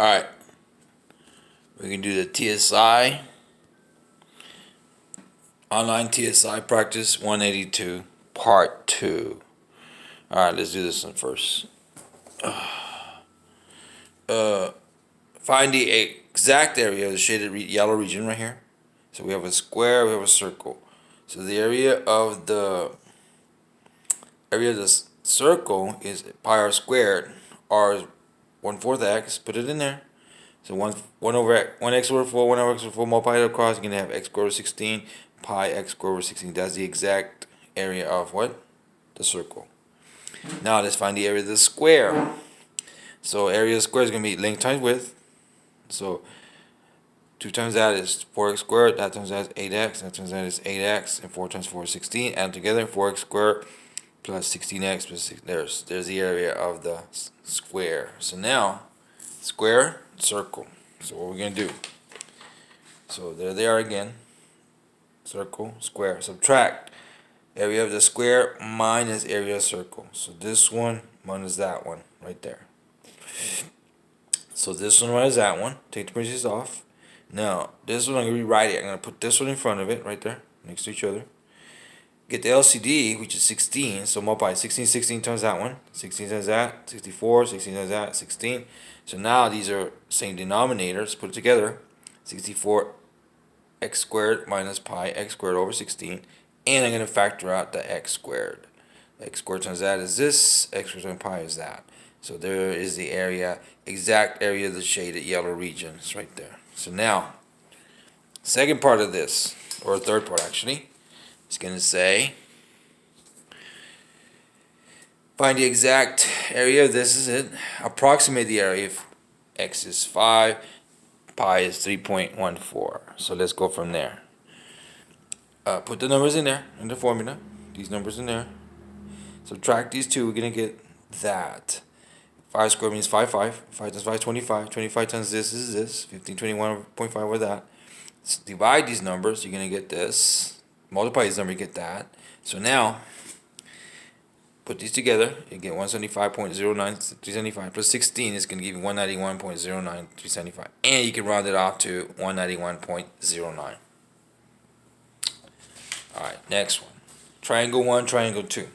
Alright, we can do the TSI, online TSI practice 182, part 2. Alright, let's do this one first. Find the exact area of the shaded yellow region right here. So we have a square, we have a circle. So the area of the circle is pi r squared. R is 1/4 x. Put it in there. So 1 over 1x over 4, 1 over x over 4 multiplied across, you're going to have x squared over 16, pi x squared over 16. That's the exact area of what? The circle. Now let's find the area of the square. So area of the square is going to be length times width. So 2 times that is 4x squared, that times that is 8x, that times that is 8x, and 4 times 4 is 16. Add them together, 4x squared plus 16x plus 6. There's the area of the square. So now, square, circle. So what we're going to do. So there they are again. Circle, square. Subtract area of the square minus area of circle. So this one minus that one right there. So this one minus that one. Take the parentheses off. Now, this one I'm going to rewrite it. I'm going to put this one in front of it right there next to each other. Get the LCD, which is 16, so multiply 16 times that one, 16 times that, 64, 16 times that, 16. So now these are same denominators, put it together, 64 x squared minus pi x squared over 16, and I'm going to factor out the x squared. X squared times that is this, x squared times pi is that. So there is the area, exact area of the shaded yellow region, it's right there. So now, second part of this, or third part actually, it's going to say, find the exact area, this is it, approximate the area if x is 5, pi is 3.14. So let's go from there. Put the numbers in there, in the formula, these numbers in there. Subtract these two, we're going to get that. 5 squared means 5 times 5 is 25, 25 times this is this, 1521.5 with that. Let's divide these numbers, you're going to get this. Multiply this number, you get that. So now, put these together, you get 175.09375 plus 16 is going to give you 191.09375. And you can round it off to 191.09. Alright, next one. Triangle 1, triangle 2.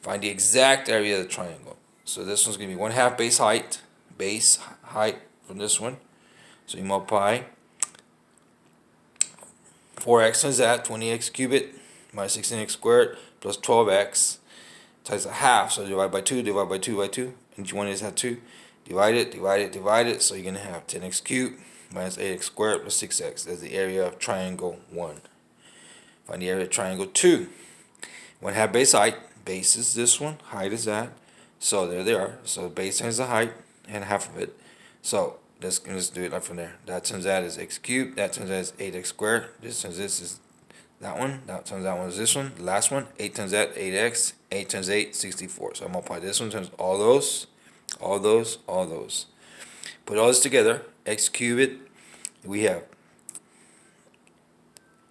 Find the exact area of the triangle. So this one's going to be 1/2 base height from this one. So you multiply 4x times that, 20x cubed minus 16x squared plus 12x times a half. So divide by 2, divide by 2 by 2. And each one is have 2. Divide it. So you're going to have 10x cubed minus 8x squared plus 6x. That's the area of triangle 1. Find the area of triangle 2. 1/2 base height. Base is this one. Height is that. So there they are. So base times the height and half of it. So let's do it right from there. That times that is x cubed. That times that is 8x squared. This times this is that one. That times that one is this one. The last one. 8 times that, 8x. 8 times 8, 64. So I multiply this one times all those. All those. Put all this together. X cubed. We have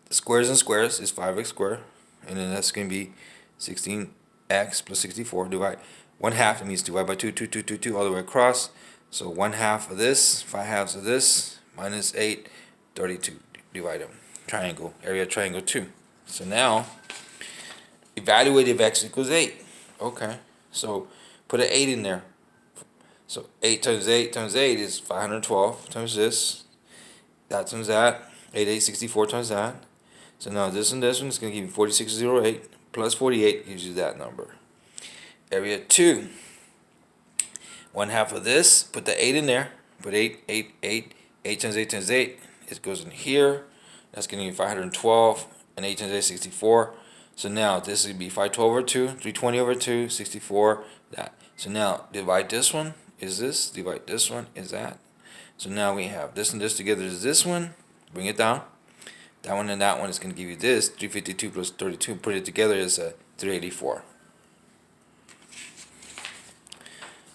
squares and squares is 5x squared. And then that's going to be 16x plus 64. Divide 1/2. It means divide by 2, 2 all the way across. So 1/2 of this, 5/2 of this, minus 8, 32. Divide them. Triangle, area of triangle 2. So now, evaluate if x equals 8. Okay, so put an 8 in there. So 8 times 8 times 8 is 512 times this. That times that. 864 times that. So now this and this one is going to give you 4608 plus 48 gives you that number. Area 2. 1/2 of this, put the 8 in there, put 8 times 8 times 8, it goes in here, that's going to give you 512, and 8 times 8 is 64, so now this would be 512 over 2, 320 over 2, 64, that. So now, divide this one, is this, divide this one, is that. So now we have this and this together is this one, bring it down, that one and that one is going to give you this, 352 plus 32, put it together is 384.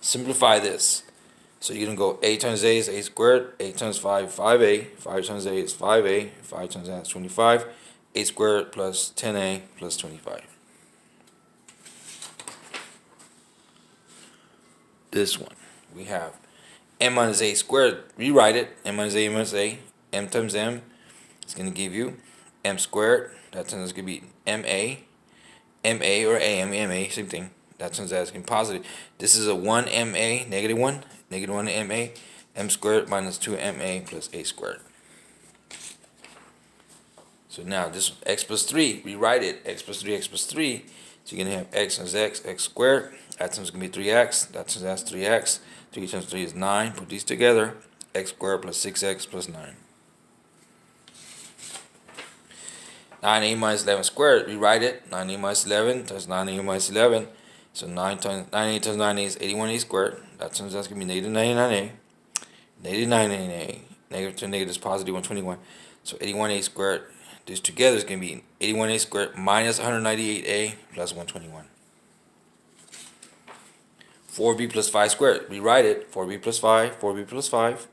Simplify this. So you're going to go 8 times a is 8 squared, 8 times 5, 5a, 5 times a is 5a, 5 times that is 25, 8 squared plus 10a plus 25. This one, we have m minus a squared. Rewrite it. M minus a, m minus a. M times m is going to give you m squared. That turns out going to be ma or ma, same thing. That turns out it's going to be positive. This is a 1 ma, negative 1 ma, m squared minus 2 ma plus a squared. So now this x plus 3, rewrite it, x plus 3, x plus 3. So you're going to have x times x squared. That times going to be 3x. That times that's 3x. 3 times 3 is 9. Put these together. X squared plus 6x plus 9. 9a minus 11 squared. Rewrite it. 9a minus 11 times 9a minus 11. So 9a times 9a is 81a squared. That times that's going to be negative 99a. Negative 99a. Negative to negative is positive 121. So 81a squared. This together is going to be 81a squared minus 198a plus 121. 4b plus 5 squared. Rewrite it. 4b plus 5. 4b plus 5.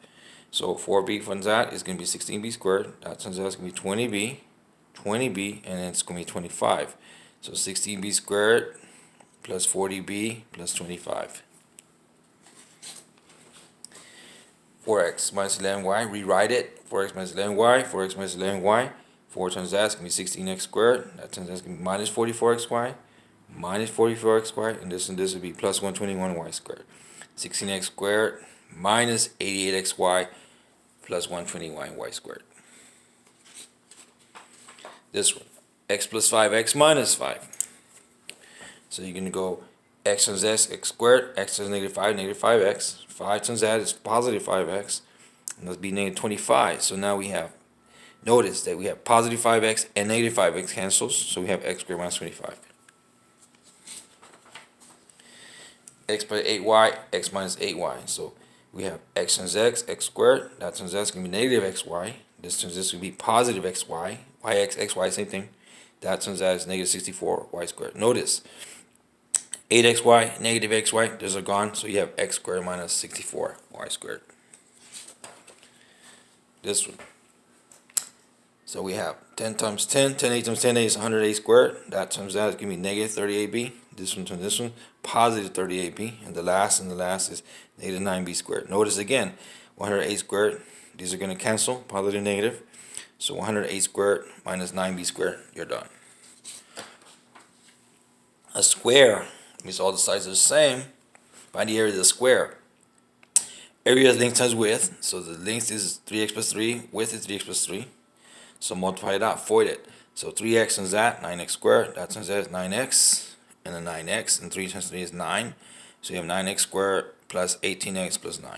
So 4b from that is going to be 16b squared. That turns out it's going to be 20b. 20b, and then it's going to be 25. So 16b squared plus 40b plus 25. 4x minus 11y. Rewrite it. 4x minus 11y. 4x minus 11y. 4 times that's going to be 16x squared. That times that's going to be minus 44xy. Minus 44xy. And this would be plus 121y squared. 16x squared minus 88xy plus 121y squared. This one. X plus 5x minus 5. So you're going to go x times x squared. X times negative 5x. 5 times that is positive 5x. And that'll be negative 25. So now we have, notice that we have positive 5x and negative 5x cancels, so we have x squared minus 25. X plus 8y, x minus 8y. So we have x times x squared. That times that's going to be negative xy. This times this will be positive xy. Yx, xy, same thing. That times that is negative 64y squared. Notice, 8xy, negative xy, those are gone, so you have x squared minus 64y squared. This one. So we have 10 times 10, 10a times 10a is 100a squared. That times that is going to be negative 30ab. This one times this one, positive 30ab. And the last is negative 9b squared. Notice again, 100a squared, these are going to cancel, positive, negative. So 100a squared minus 9b squared, you're done. A square means all the sides are the same. Find the area of the square. Area is length times width. So the length is 3x plus 3, width is 3x plus 3. So multiply it out, void it. So 3x times that, 9x squared. That times that is 9x, and then 9x, and 3 times 3 is 9. So you have 9x squared plus 18x plus 9.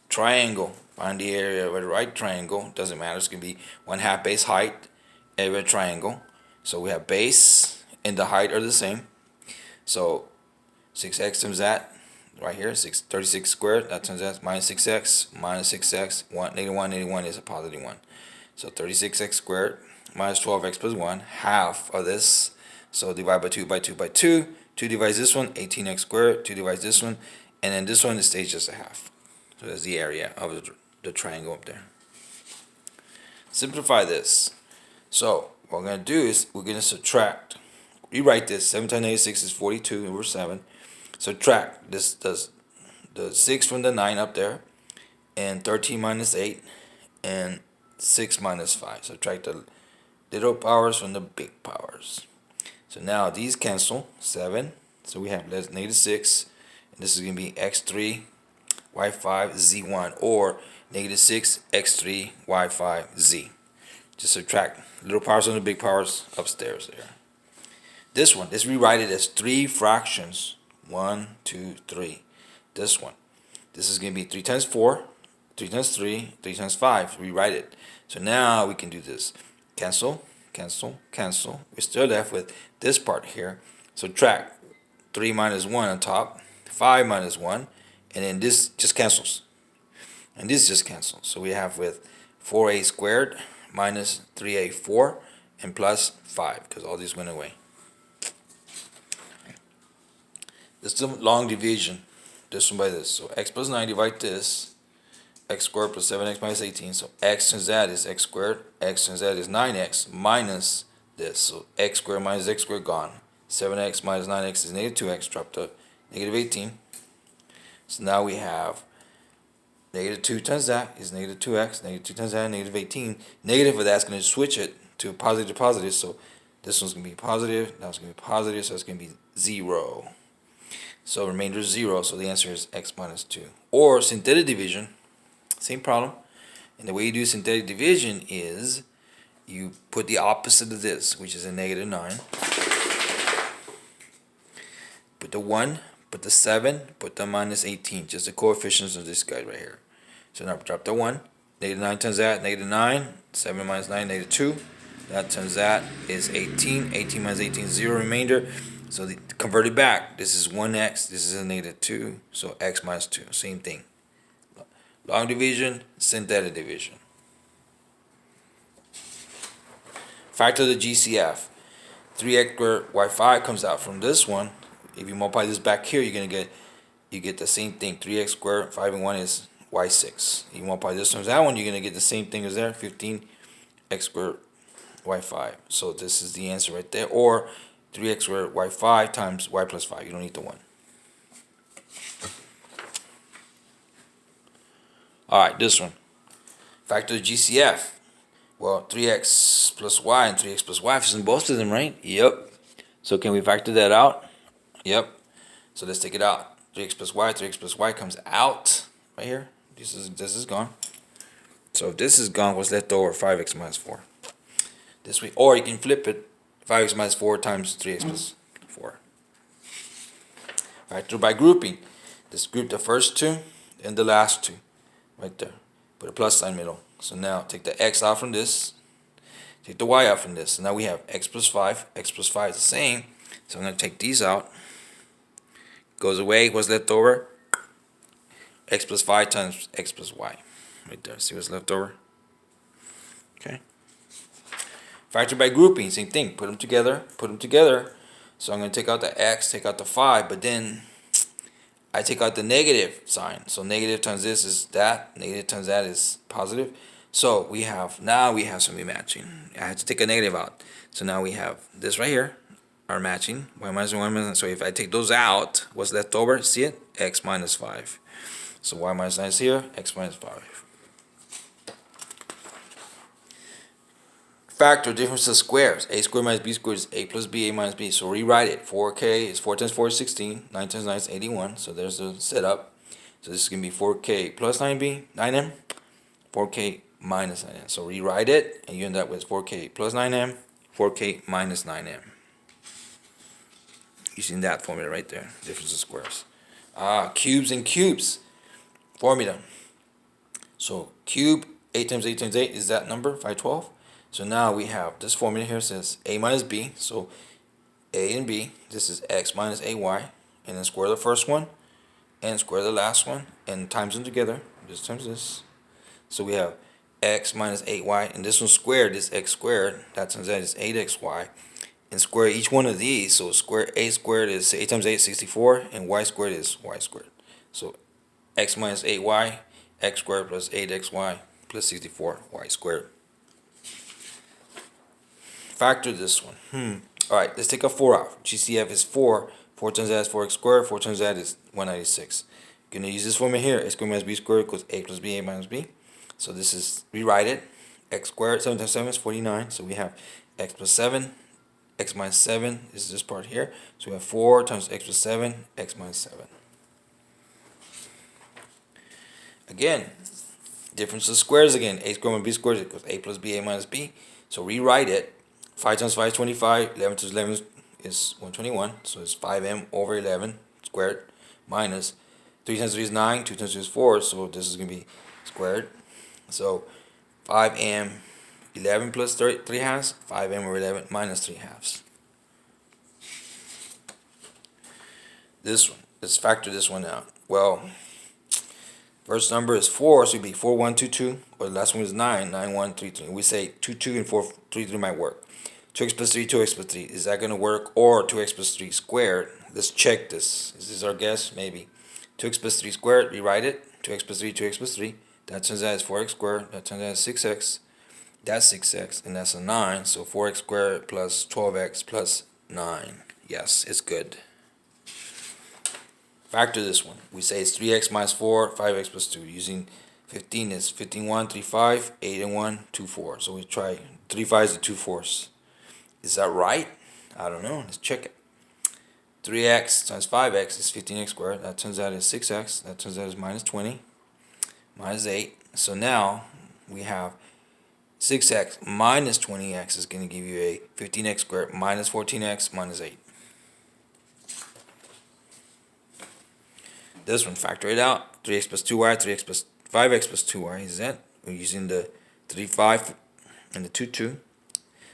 Triangle. Find the area of a right triangle. Doesn't matter. It's going to be 1/2 base height, area of a triangle. So we have base and the height are the same. So 6x times that. Right here, 36 squared, that turns out minus 6x, minus 6x, negative 1 is a positive 1. So 36x squared minus 12x plus 1, half of this. So divide by 2 by 2 by 2. 2 divides this one, 18x squared. 2 divides this one, and then this one it stays just a half. So that's the area of the triangle up there. Simplify this. So what we're going to do is we're going to subtract. Rewrite this. 7 times negative 6 is 42 over 7. Subtract this does the 6 from the 9 up there, and 13 minus 8, and 6 minus 5. Subtract the little powers from the big powers. So now these cancel, 7. So we have negative 6, and this is going to be x3, y5, z1, or negative 6, x3, y5, z. Just subtract little powers from the big powers upstairs there. This one, let's rewrite it as 3 fractions. 1, 2, 3. This one. This is going to be 3 times 4, 3 times 3, 3 times 5. Rewrite it. So now we can do this. Cancel, cancel, cancel. We're still left with this part here. Subtract 3 minus 1 on top, 5 minus 1, and then this just cancels. And this just cancels. So we have with 4a squared minus 3a4 and plus 5, because all these went away. This is the long division. This one by this. So x plus 9 divide this. X squared plus 7x minus 18. So x times that is x squared. X times that is 9x minus this. So x squared minus x squared gone. 7x minus 9x is negative 2x. Drop the negative 18. So now we have negative 2 times that is negative 2x, negative 2 times that, negative 18. Negative of that's going to switch it to positive, so this one's going to be positive, that one's going to be positive, so it's going to be 0. So remainder is 0, so the answer is x minus 2. Or synthetic division, same problem. And the way you do synthetic division is you put the opposite of this, which is a negative 9. Put the 1, put the 7, put the minus 18, just the coefficients of this guy right here. So now drop the 1, negative 9 times that, negative 9, 7 minus 9, negative 2. That times that is 18, 18 minus 18 is 0 remainder. So convert it back, this is 1x, this is a negative 2, so x minus 2, same thing. Long division, synthetic division. Factor the GCF. 3x squared y5 comes out from this one. If you multiply this back here, you're gonna get the same thing. 3x squared, 5 and 1 is y6. You multiply this times that one, you're gonna get the same thing as there. 15x squared y5. So this is the answer right there. Or 3x squared y5 times y plus 5. You don't need the 1. Alright, this one. Factor the GCF. Well, 3x plus y and 3x plus y is in both of them, right? Yep. So can we factor that out? Yep. So let's take it out. 3x plus y comes out right here. This is gone. So if this is gone, what's left over? 5x minus 4. This way, or you can flip it. 5x minus 4 times 3x plus 4. Factor by grouping. Just group the first two and the last two. Right there. Put a plus sign middle. So now take the x out from this. Take the y out from this. So now we have x plus 5. X plus 5 is the same. So I'm going to take these out. Goes away. What's left over? X plus 5 times x plus y. Right there. See what's left over? Okay. Factor by grouping. Same thing. Put them together. Put them together. So I'm going to take out the x, take out the 5, but then I take out the negative sign. So negative times this is that. Negative times that is positive. So now we have something matching. I had to take a negative out. So now we have this right here. Are matching. Y minus 1 minus. So if I take those out, what's left over? See it? X minus 5. So y minus 9 is here. X minus 5. Factor difference of squares. A squared minus b squared is a plus b, a minus b. So rewrite it. 4k is 4 times 4 is 16. 9 times 9 is 81. So there's the setup. So this is going to be 4k plus 9b, 9m. 4k minus 9m. So rewrite it, and you end up with 4k plus 9m, 4k minus 9m. Using that formula right there. Difference of squares. Cubes and cubes. Formula. So cube 8 times 8 times 8 is that number, 512. So now we have this formula here says a minus b. So a and b, this is x minus ay. And then square the first one and square the last one and times them together. This times this. So we have x minus 8y, and this one squared is x squared. That times that is 8xy. And square each one of these. So square a squared is 8 times 8 64, and y squared is y squared. So x minus 8y, x squared plus 8xy plus 64, y squared. Factor this one. Alright, let's take a 4 out. GCF is 4. 4 times that is 4x squared. 4 times that is 196. Going to use this formula here. A squared minus b squared equals a plus b, a minus b. So this is, rewrite it. X squared, 7 times 7 is 49. So we have x plus 7. X minus 7 is this part here. So we have 4 times x plus 7, x minus 7. Again, difference of squares again. A squared minus b squared equals a plus b, a minus b. So rewrite it. 5 times 5 is 25. 11 times 11 is 121. So it's 5m over 11 squared minus 3 times 3 is 9. 2 times 2 is 4. So this is going to be squared. So 5m 11 plus 3 halves, 5m over 11 minus 3 halves. This one, let's factor this one out. Well, first number is 4, so it'd be 4, 1, 2, 2. Or the last one is 9, 9, 1, 3, 3. We say 2, 2 and 4, 3, 3 might work. 2x plus 3, 2x plus 3. Is that going to work? Or 2x plus 3 squared. Let's check this. Is this our guess? Maybe. 2x plus 3 squared, rewrite it. 2x plus 3, 2x plus 3. That turns out is 4x squared. That turns out is 6x. That's 6x, and that's a 9. So 4x squared plus 12x plus 9. Yes, it's good. Factor this one. We say it's 3x minus 4, 5x plus 2. Using 15 is 15, 1, 3, 5, 8 and 1, 2, 4. So we try 3 5s and 2 4s. Is that right? I don't know. Let's check it. 3x times 5x is 15x squared. That turns out is 6x. That turns out is minus 20. Minus 8. So now we have 6x minus 20x is going to give you a 15x squared minus 14x minus 8. This one, factor it out. 3x plus 2y, 3x plus 5x plus 2y is that. We're using the 3, 5 and the 2, 2.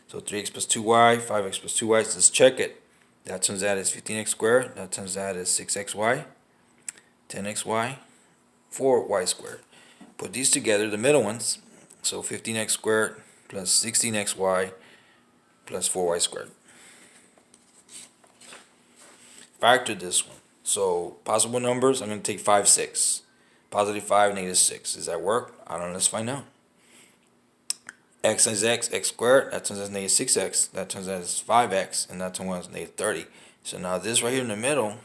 So 3x plus 2y, 5x plus 2y. So let's check it. That turns out is 15x squared. That turns out is 6xy, 10xy, 4y squared. Put these together, the middle ones. So 15x squared plus 16xy plus 4y squared. Factor this one. So possible numbers, I'm going to take 5, 6. Positive 5, negative 6. Does that work? I don't know. Let's find out. X times x, x squared. That turns out is negative 6x. That turns out is 5x. And that turns out is negative 30. So now this right here in the middle,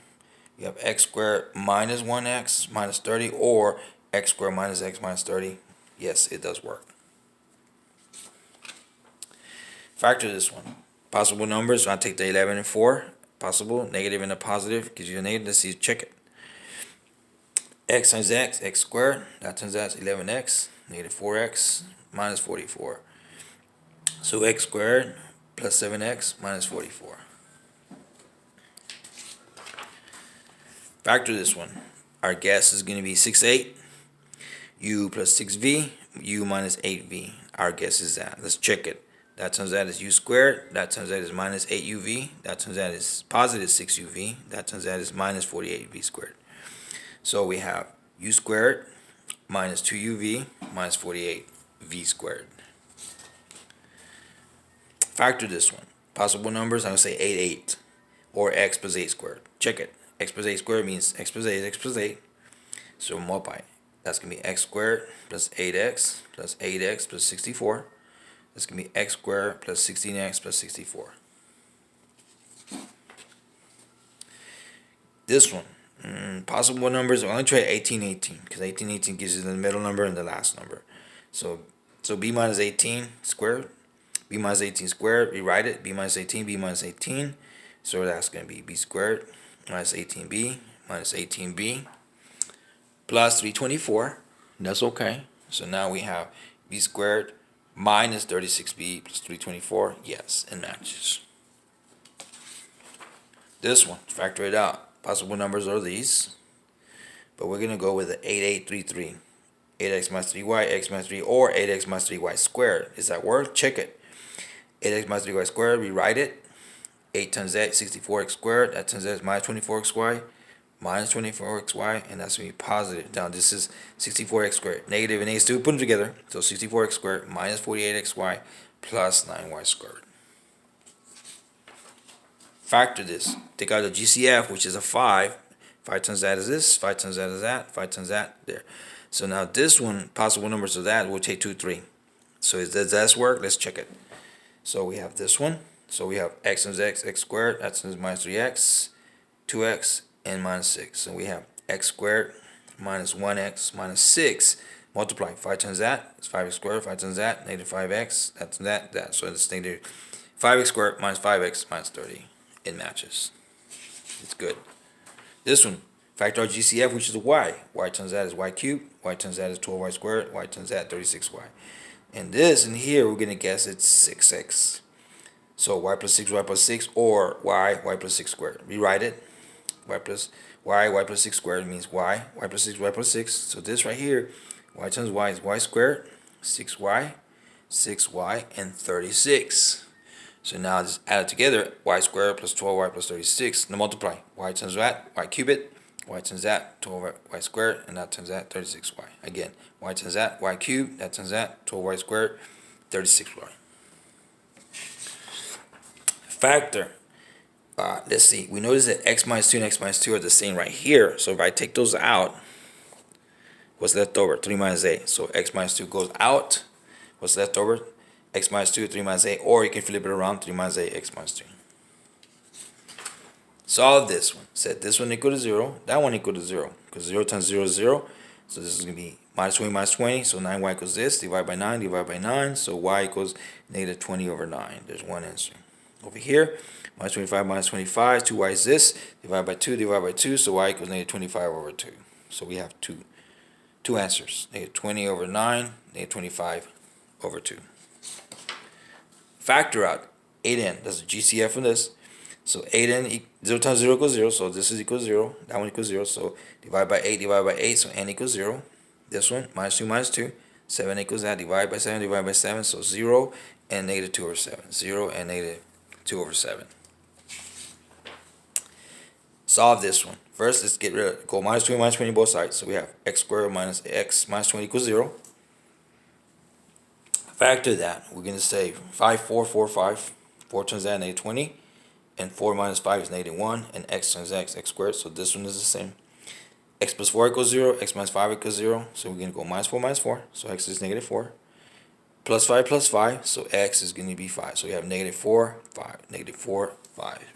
you have x squared minus 1x minus 30, or x squared minus x minus 30. Yes, it does work. Factor this one. Possible numbers, so I take the 11 and 4. Possible, negative and a positive gives you a negative. Let's see, check it. X times x, x squared. That turns out is 11x, negative 4x, minus 44. So x squared plus 7x minus 44. Factor this one. Our guess is going to be 6, 8. U plus 6v, u minus 8v. Our guess is that. Let's check it. That turns out is u squared. That turns out is minus 8uv. That turns out is positive 6uv. That turns out is minus 48v squared. So we have u squared minus 2uv minus 48v squared. Factor this one. Possible numbers, I'm going to say 8, 8. Or x plus 8 squared. Check it. X plus 8 squared means x plus 8 is x plus 8. So multiply. That's going to be x squared plus 8x plus 8x plus 64. That's going to be x squared plus 16x plus 64. This one, possible numbers, I'm going to try 18, 18, because 18, 18 gives you the middle number and the last number. So b minus 18 squared, b minus 18 squared, rewrite it, b minus 18, b minus 18. So that's going to be b squared minus 18b minus 18b plus 324. That's okay. So now we have b squared minus 36b plus 324. Yes, it matches. This one, factor it out. Possible numbers are these. But we're going to go with the 8833. 8x minus 3y, x minus 3, or 8x minus 3y squared. Is that work? Check it. 8x minus 3y squared, rewrite it. 8 times x, 64x squared. That turns out is minus 24xy. Minus 24xy, and that's going to be positive. Now this is 64x squared. Negative and a still put them together. So 64x squared minus 48xy plus 9y squared. Factor this. Take out the GCF, which is a 5. 5 times that is this. 5 times that is that. 5 times that there. So now this one, possible numbers of that, we'll take 2, 3. So does that work? Let's check it. So we have this one. So we have x times x, x squared. That turns minus 3x, 2x, and minus 6. So we have x squared minus 1x minus 6. Multiply 5 times that. It's 5x squared. 5 times that. Negative 5x. That's that. So it's negative 5x squared minus 5x minus 30. It matches. It's good. This one, factor our GCF, which is a y. Y times that is y cubed. Y times that is 12y squared. Y times that 36y. And this in here, we're going to guess it's 6x. So y plus 6, or y plus 6 squared. Rewrite it. Y plus 6 squared means y plus 6. So this right here, y times y is y squared, 6y, and 36. So now just add it together, y squared plus 12y plus 36. Now multiply, y times that, y cubed, y times that, 12y squared, and that times that, 36y. Again, y times that, y cubed, that times that, 12y squared, 36y. Factor. Let's see. We notice that x minus 2 and x minus 2 are the same right here. So if I take those out, what's left over? 3 minus 8. So x minus 2 goes out. What's left over? X minus 2, 3 minus 8. Or you can flip it around, 3 minus 8, x minus 2. Solve this one. Set this one equal to 0. That one equal to 0. Because 0 times 0 is 0. So this is going to be minus 20 minus 20. So 9y equals this. Divide by 9. Divide by 9. So y equals negative 20 over 9. There's one answer. Over here, minus 25 minus 25. 2y is this. Divide by 2. Divide by 2. So y equals negative 25 over 2. So we have two answers. Negative 20 over 9. Negative 25 over 2. Factor out 8n. That's a GCF from this. So 8n, 0 times 0 equals 0, so this is equal to 0, that one equals 0, so divide by 8, so n equals 0. This one, minus 2 minus 2, 7 equals that, divide by 7, so 0 and negative 2 over 7. 0 and negative 2 over 7. Solve this one. First, let's go minus 20 minus 20 both sides, so we have x squared minus x minus 20 equals 0. Factor that, we're going to say 5, 4, 4, 5, 4 times that, negative 20. And 4 minus 5 is negative 1, and x times x squared, so this one is the same. X plus 4 equals 0, x minus 5 equals 0, so we're going to go minus 4, so x is negative 4. Plus 5, so x is going to be 5. So we have negative 4, 5, negative 4, 5.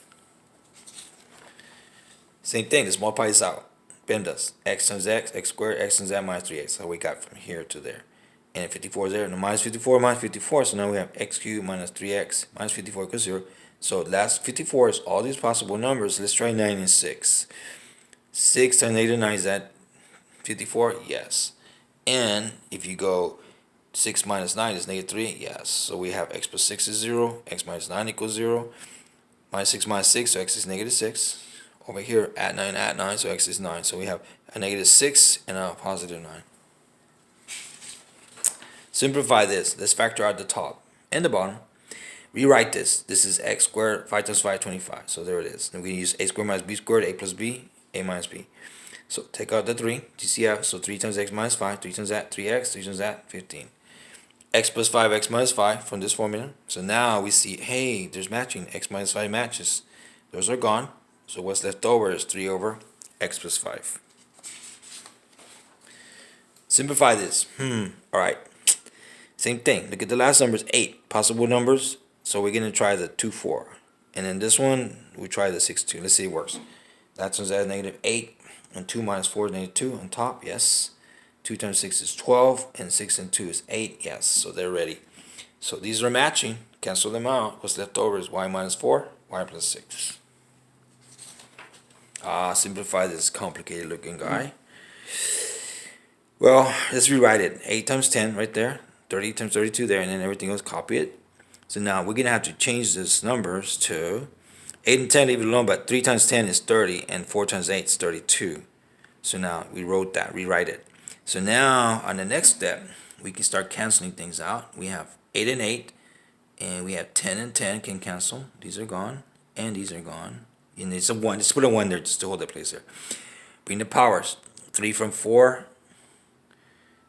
Same thing, let's multiply this out. Bend us. X times x squared, x times that minus 3x. So we got from here to there. And 54 is there, and minus 54, so now we have x cubed minus 3x minus 54 equals 0. So last 54 is all these possible numbers. Let's try 9 and 6. 6 times negative 9 is that 54? Yes. And if you go 6 minus 9 is negative 3? Yes. So we have x plus 6 is 0. X minus 9 equals 0. Minus 6, so x is negative 6. Over here, add 9, so x is 9. So we have a negative 6 and a positive 9. Simplify this. Let's factor out the top and the bottom. Rewrite this. This is x squared, 5 times 5, 25. So there it is. Then we can use a squared minus b squared, a plus b, a minus b. So take out the 3, GCF. So 3 times x minus 5, 3 times that, 3x, 3 times that, 15. X plus 5, x minus 5 from this formula. So now we see, hey, there's matching. X minus 5 matches. Those are gone. So what's left over is 3 over x plus 5. Simplify this. All right. Same thing. Look at the last numbers, 8. Possible numbers. So we're going to try the 2, 4. And then this one, we try the 6, 2. Let's see if it works. That one's at negative 8. And 2 minus 4 is negative 2 on top. Yes. 2 times 6 is 12. And 6 and 2 is 8. Yes. So they're ready. So these are matching. Cancel them out. What's left over is y minus 4, y plus 6. Simplify this complicated looking guy. Well, let's rewrite it. 8 times 10 right there. 30 times 32 there. And then everything else, copy it. So now we're going to have to change these numbers to 8 and 10, leave it alone, but 3 times 10 is 30, and 4 times 8 is 32. So now we wrote that, rewrite it. So now on the next step, we can start canceling things out. We have 8 and 8, and we have 10 and 10 can cancel. These are gone, and these are gone. And it's a 1. Just put a 1 there just to hold that place there. Bring the powers. 3 from 4.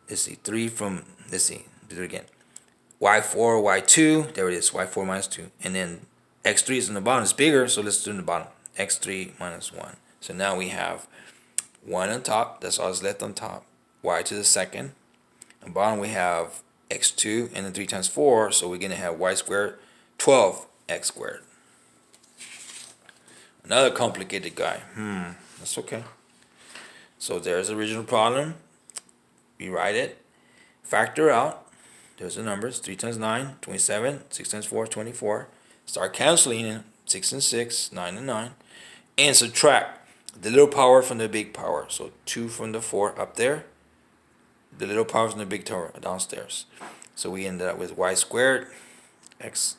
Let's see, 3 from, let's see, do it again. y4, y2, there it is, y4 minus 2. And then x3 is in the bottom, it's bigger, so let's do in the bottom. x3 minus 1. So now we have 1 on top, that's all that's left on top. Y to the second. On bottom we have x2, and then 3 times 4, so we're going to have y squared, 12x squared. Another complicated guy. That's okay. So there's the original problem. Rewrite it. Factor out. There's the numbers. 3 times 9, 27. 6 times 4, 24. Start canceling in 6 and 6, 9 and 9. And subtract the little power from the big power. So 2 from the 4 up there. The little power from the big tower downstairs. So we ended up with y squared, x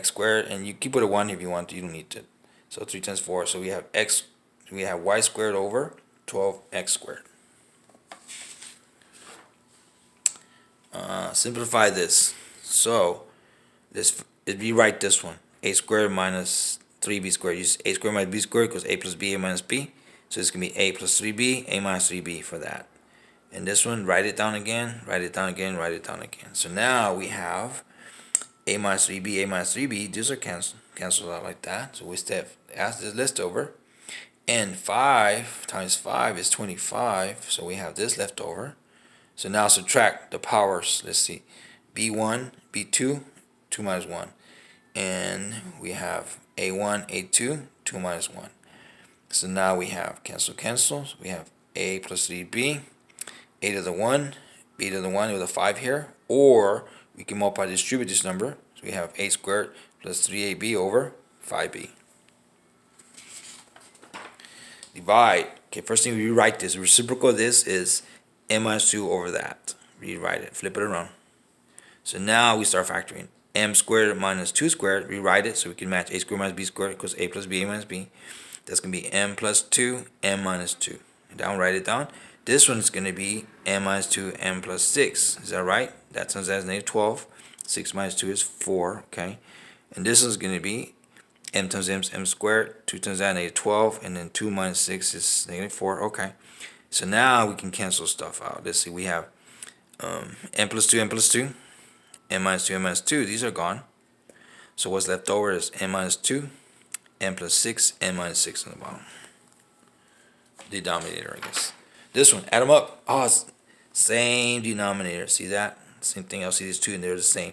squared. And you keep put a 1 if you want to. You don't need to. So 3 times 4. So we have y squared over 12x squared. Simplify this. So let's rewrite this one. A squared minus 3b squared. Use a squared minus b squared equals a plus b, a minus b. So it's going to be a plus 3b, a minus 3b for that. And this one, write it down again, write it down again, write it down again. So now we have a minus 3b, a minus 3b. These are canceled out like that. So we ask this list over. And 5 times 5 is 25. So we have this left over. So now subtract the powers. Let's see. B1, B2, 2 minus 1. And we have A1, A2, 2 minus 1. So now we have cancel. So we have a plus 3b, a to the 1, b to the 1 with a 5 here. Or we can multiply distribute this number. So we have a squared plus 3ab over 5b. Divide. Okay, first thing we rewrite this. The reciprocal of this is m minus 2 over that. Rewrite it. Flip it around. So now we start factoring. M squared minus 2 squared. Rewrite it so we can match a squared minus b squared equals a plus b, a minus b. That's going to be m plus 2, m minus 2. Down, write it down. This one's going to be m minus 2, m plus 6. Is that right? That turns out as negative 12. 6 minus 2 is 4. Okay. And this one's going to be m times m squared. 2 times that, negative 12. And then 2 minus 6 is negative 4. Okay. So now we can cancel stuff out. Let's see. We have m plus 2, m plus 2. M minus 2, m minus 2. These are gone. So what's left over is m minus 2, m plus 6, m minus 6 on the bottom. Denominator, I guess. This one, add them up. Oh, it's same denominator. See that? Same thing. I'll see these two and they're the same.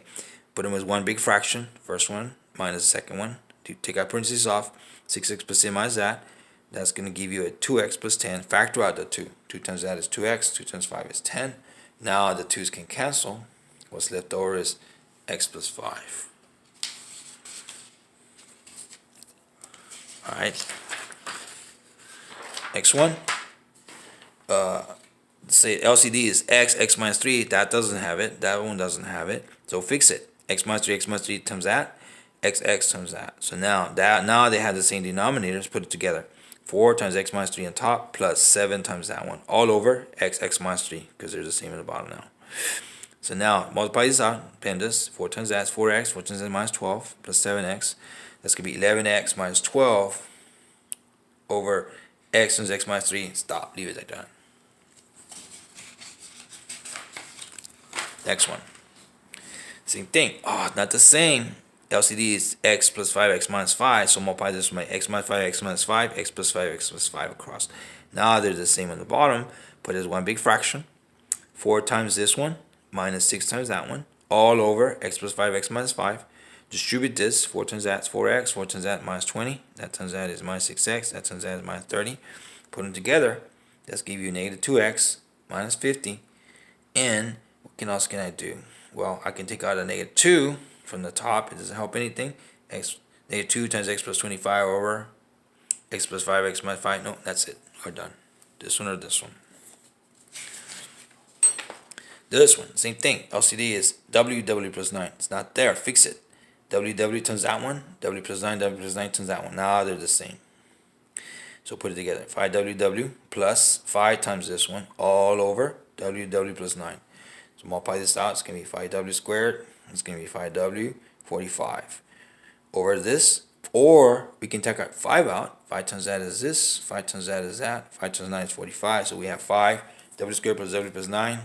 Put them as one big fraction. First one minus the second one. Take our parentheses off. 6x plus 10 minus that. That's going to give you a 2x plus 10. Factor out the 2. 2 times that is 2x. 2 times 5 is 10. Now the 2's can cancel. What's left over is x plus 5. Alright. X1. Say LCD is x minus 3. That doesn't have it. That one doesn't have it. So fix it. X minus 3 times that. X times that. So now they have the same denominators. Put it together. 4 times x minus 3 on top plus 7 times that one. All over x minus 3 because they're the same at the bottom now. So now multiply this out. Append this. 4 times that is 4x. 4 times that minus 12 plus 7x. That's going to be 11x minus 12 over x times x minus 3. Stop. Leave it like that. Next one. Same thing. Oh, not the same. LCD is x plus 5x minus 5. So multiply this by x minus 5, x minus 5, x plus 5, x plus 5 across. Now they're the same on the bottom. Put it as one big fraction. 4 times this one minus 6 times that one. All over x plus 5, x minus 5. Distribute this. 4 times that is 4x. 4 times that minus 20. That times that is minus 6x. That times that is minus 30. Put them together. That's give you negative 2x minus 50. And what else can I do? Well, I can take out a negative 2 from the top. It doesn't help anything. Negative 2 times x plus 25 over x plus 5, x minus 5. No, that's it. We're done. This one or this one. This one, same thing. LCD is w plus 9. It's not there. Fix it. W times that one. W plus 9 times that one. Now they're the same. So put it together. 5w plus 5 times this one. All over w plus 9. So multiply this out. It's going to be 5w squared. It's going to be 5w 45 over this. Or we can take out 5 out. 5 times that is this. 5 times that is that. 5 times 9 is 45. So we have 5 w squared plus w plus 9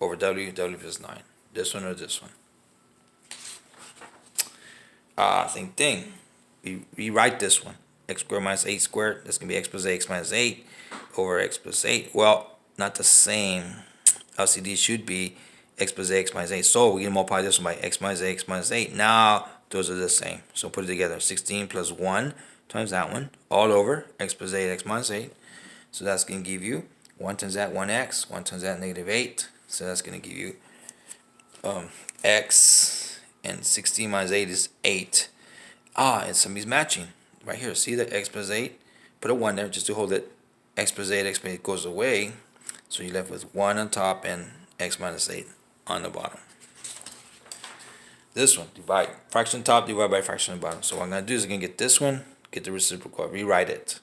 over w plus 9. This one or this one. Same thing. We rewrite this one. X squared minus 8 squared. That's going to be x plus 8, x minus 8 over x plus 8. Well, not the same. LCD should be x plus 8, x minus 8. So we can multiply this one by x minus 8, x minus 8. Now those are the same. So put it together. 16 plus 1 times that one. All over x plus 8, x minus 8. So that's going to give you 1 times that 1x. 1 times that negative 8. So that's going to give you x. And 16 minus 8 is 8. And somebody's matching. Right here. See that x plus 8? Put a 1 there just to hold it. X plus 8, x plus 8 goes away. So you're left with 1 on top and x minus 8 on the bottom. This one, divide. Fraction top, divide by fraction on the bottom. So what I'm going to do is I'm going to get this one, get the reciprocal, rewrite it.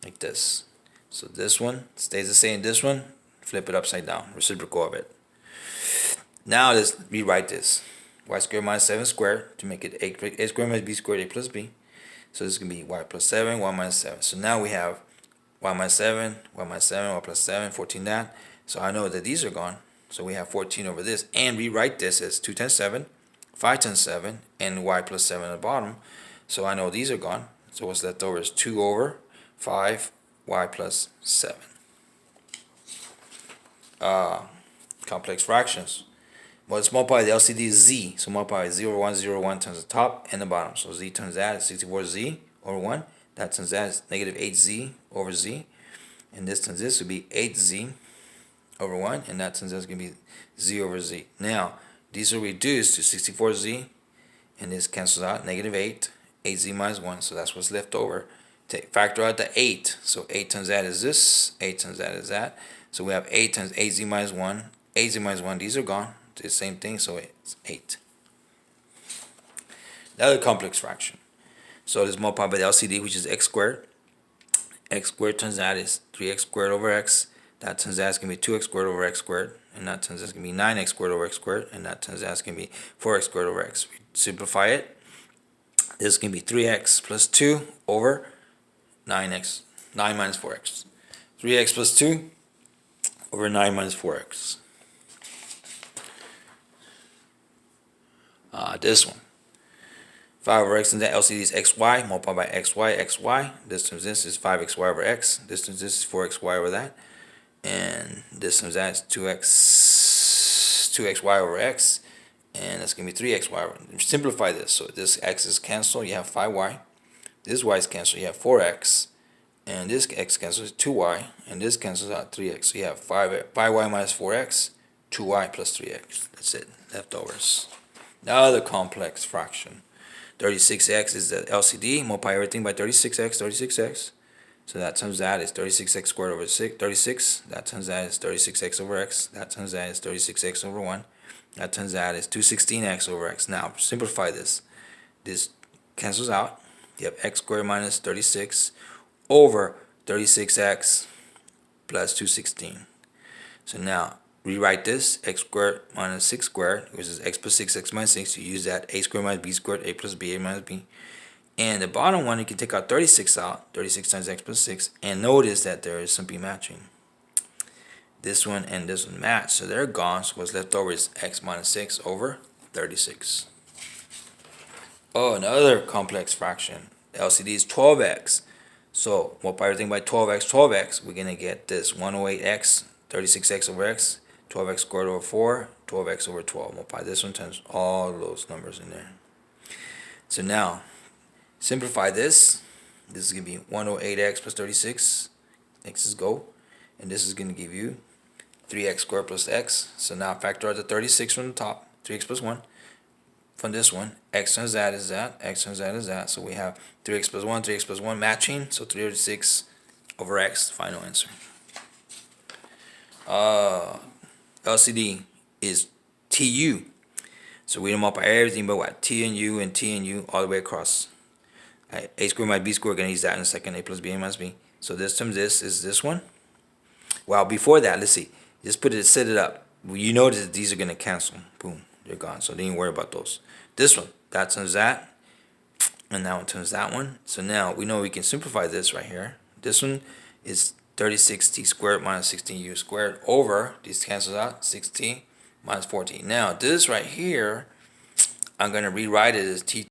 Like this. So this one stays the same. This one, flip it upside down. Reciprocal of it. Now let's rewrite this. Y squared minus 7 squared to make it a squared minus b squared, a plus b. So this is going to be y plus 7, y minus 7. So now we have y minus 7, y minus 7, y plus 7, 14 that. So I know that these are gone. So we have 14 over this. And rewrite this as 2 times 7, 5 times 7, and y plus 7 at the bottom. So I know these are gone. So what's left over is 2 over 5, y plus 7. Complex fractions. Well, let's multiply the LCD is z. So multiply 0, 1, 0, 1 times the top and the bottom. So z times that is 64z over 1. That times that is negative 8z over z. And this times this would be 8z over 1. And that times that's going to be z over z. Now, these are reduced to 64z. And this cancels out, negative 8. 8z minus 1. So that's what's left over. Factor out the 8. So 8 times that is this. 8 times that is that. So we have 8 times 8z minus 1. 8z minus 1. These are gone. It's the same thing. So it's 8. The other complex fraction. So this multiplied by the LCD, which is x squared. X squared times that is 3x squared over x. That times that is going to be 2x squared over x squared. And that times that's going to be 9x squared over x squared. And that times that's going to be 4x squared over x. We simplify it. This is going to be 3x plus 2 over 9x. 9 minus 4x. 3x plus 2 over 9 minus 4x. This one. 5 over x and that LCD is xy, multiplied by xy. This times this is 5xy over x. This times this is 4xy over that. And this times that is 2xy over x. And that's going to be 3xy over. Simplify this. So this x is canceled, you have 5y. This y is canceled, you have 4x. And this x cancels 2y. And this cancels out 3x. So you have 5y minus 4x, 2y plus 3x. That's it. Leftovers. The other complex fraction. 36x is the LCD. Multiply everything by 36x. So that times that is 36x squared over 36. That times that is 36x over x. That times that is 36x over 1. That times that is 216x over x. Now simplify this. This cancels out. You have x squared minus 36 over 36x plus 216. So now rewrite this, x squared minus 6 squared, which is x plus 6, x minus 6. You use that, a squared minus b squared, a plus b, a minus b. And the bottom one, you can take out 36 out, 36 times x plus 6. And notice that there is some b matching. This one and this one match, so they're gone. So what's left over is x minus 6 over 36. Oh, another complex fraction. The LCD is 12x. So multiply everything by 12x, we're going to get this 108x, 36x over x, 12x squared over 4, 12x over 12. Multiply this one times all those numbers in there. So now, simplify this. This is going to be 108x plus 36. X's go. And this is going to give you 3x squared plus x. So now factor out the 36 from the top. 3x plus 1. From this one, x times that is that. X times that is that. So we have 3x plus 1, 3x plus 1 matching. So 36 over x, final answer. LCD is TU. So we don't multiply everything but what? T and U all the way across. Right, a squared minus b squared, going to use that in a second. A plus b, a minus b. So this times this is this one. Well, before that, let's see. Just set it up. You notice that these are going to cancel. Boom, they're gone. So don't even worry about those. This one, that times that. And that one times that one. So now we know we can simplify this right here. This one is 36t squared minus 16u squared over, these cancels out, 6t minus 14. Now this right here, I'm going to rewrite it as t